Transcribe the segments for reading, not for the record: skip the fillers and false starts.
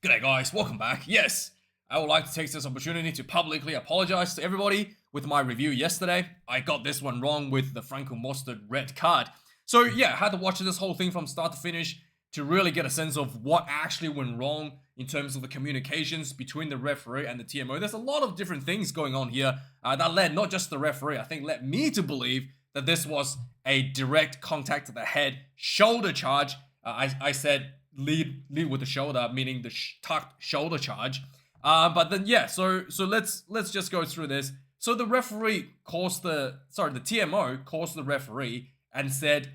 G'day guys, welcome back. Yes, I would like to take this opportunity to publicly apologize to everybody with my review yesterday. I got this one wrong with the Franco Mostert red card. So yeah, I had to watch this whole thing from start to finish to really get a sense of what actually went wrong in terms of the communications between the referee and the TMO. There's a lot of different things going on here that led not just the referee, I think led me to believe that this was a direct contact to the head shoulder charge. I said lead with the shoulder, meaning the tucked shoulder charge. But then yeah, so let's just go through this. So the referee calls the TMO calls the referee and said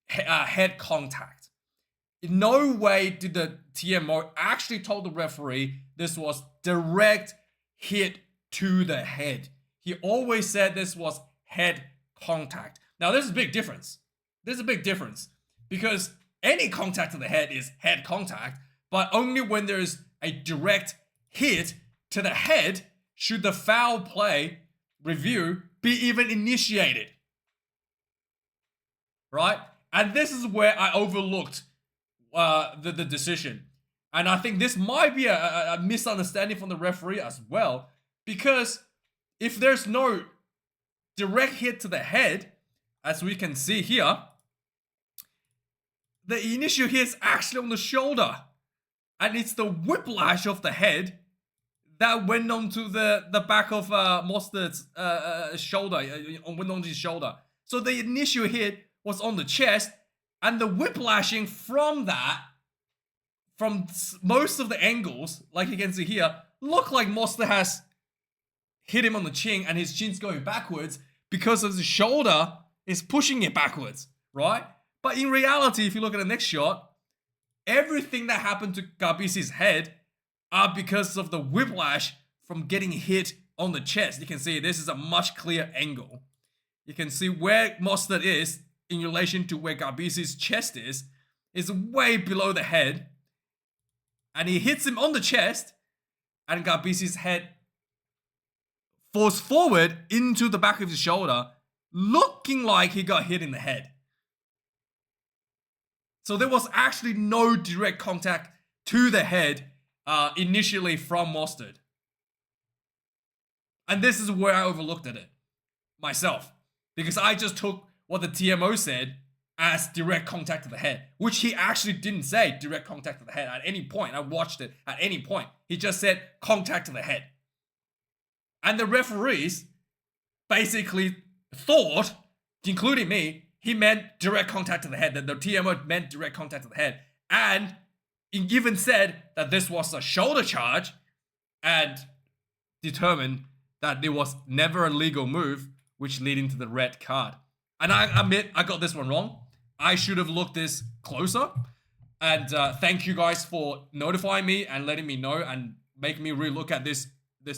head contact. In no way did the TMO actually told the referee this was direct hit to the head. He always said this was head contact. Now this is a big difference. There's a big difference because any contact to the head is head contact, but only when there's a direct hit to the head should the foul play review be even initiated. Right? And this is where I overlooked the decision. And I think this might be a misunderstanding from the referee as well, because if there's no direct hit to the head, as we can see here, the initial hit is actually on the shoulder. And it's the whiplash of the head that went onto the back of Mostert's shoulder, went onto his shoulder. So the initial hit was on the chest, and the whiplashing from that, from most of the angles, like you can see here, look like Mostert has hit him on the chin, and his chin's going backwards because of the shoulder is pushing it backwards, right? But in reality, if you look at the next shot, everything that happened to Garbisi's head are because of the whiplash from getting hit on the chest. You can see this is a much clearer angle. You can see where Mostert is in relation to where Garbisi's chest is way below the head. And he hits him on the chest, and Garbisi's head falls forward into the back of his shoulder, looking like he got hit in the head. So there was actually no direct contact to the head initially from Mostert. And this is where I overlooked it myself, because I just took what the TMO said as direct contact to the head, which he actually didn't say direct contact to the head at any point. I watched it at any point. He just said contact to the head. And the referees basically thought, including me, he meant direct contact to the head, that the TMO meant direct contact to the head. And he even said that this was a shoulder charge and determined that it was never a legal move, which leading to the red card. And I admit I got this one wrong. I should have looked this closer. And thank you guys for notifying me and letting me know and making me relook at this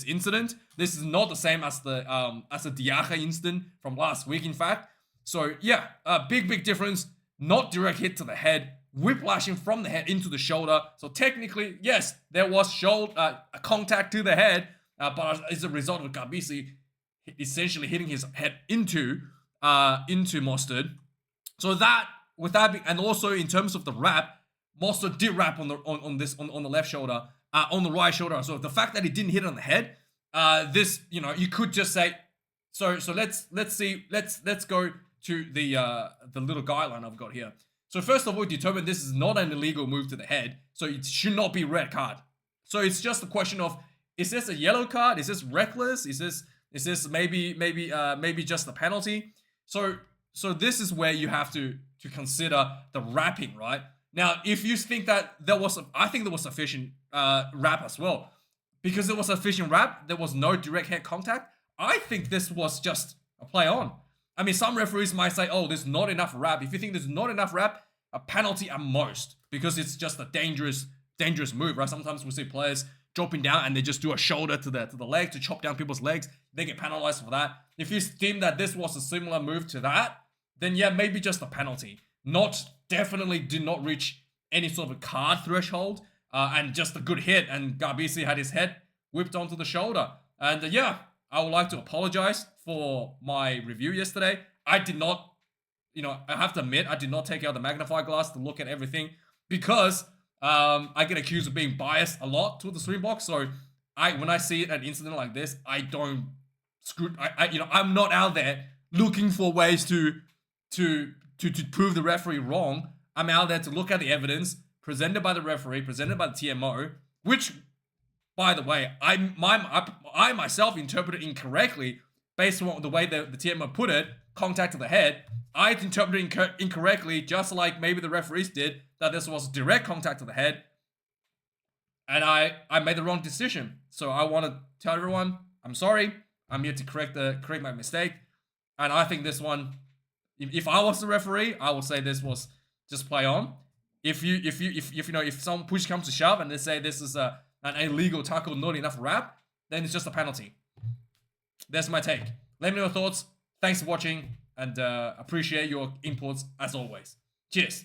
incident. This is not the same as the Diacha incident from last week, in fact. So yeah, a big difference. Not direct hit to the head, whiplashing from the head into the shoulder. So technically, yes, there was a contact to the head, but as a result of Garbisi essentially hitting his head into Mostert. So that, with that, and also in terms of the wrap, Mostert did wrap on the left shoulder, on the right shoulder. So the fact that he didn't hit it on the head, this, you could just say. So let's go to the little guideline I've got here. So first of all, determine this is not an illegal move to the head, so it should not be red card. So it's just a question of, is this a yellow card? Is this reckless? Is this maybe just a penalty? So this is where you have to consider the wrapping, right? Now, if you think that I think there was sufficient wrap as well, because there was sufficient wrap, there was no direct head contact. I think this was just a play on. I mean, some referees might say, oh, there's not enough wrap. If you think there's not enough wrap, a penalty at most, because it's just a dangerous move, right? Sometimes we see players dropping down and they just do a shoulder to the leg to chop down people's legs. They get penalized for that. If you deem that this was a similar move to that, then yeah, maybe just a penalty. Definitely did not reach any sort of a card threshold, and just a good hit, and Garbisi had his head whipped onto the shoulder. And yeah, I would like to apologize for my review yesterday. I did not, I have to admit, I did not take out the magnifying glass to look at everything, because I get accused of being biased a lot to the Springboks. So when I see an incident like this, I don't I'm not out there looking for ways to prove the referee wrong. I'm out there to look at the evidence presented by the referee, presented by the TMO, which, by the way, I myself interpreted incorrectly based on the way the TMO put it, contact to the head. I interpreted incorrectly, just like maybe the referees did, that this was direct contact to the head. And I made the wrong decision. So I want to tell everyone, I'm sorry. I'm here to correct my mistake. And I think this one, if I was the referee, I would say this was just play on. If some push comes to shove and they say this is an illegal tackle, not enough wrap, then it's just a penalty. That's my take. Let me know your thoughts. Thanks for watching, and appreciate your inputs as always. Cheers.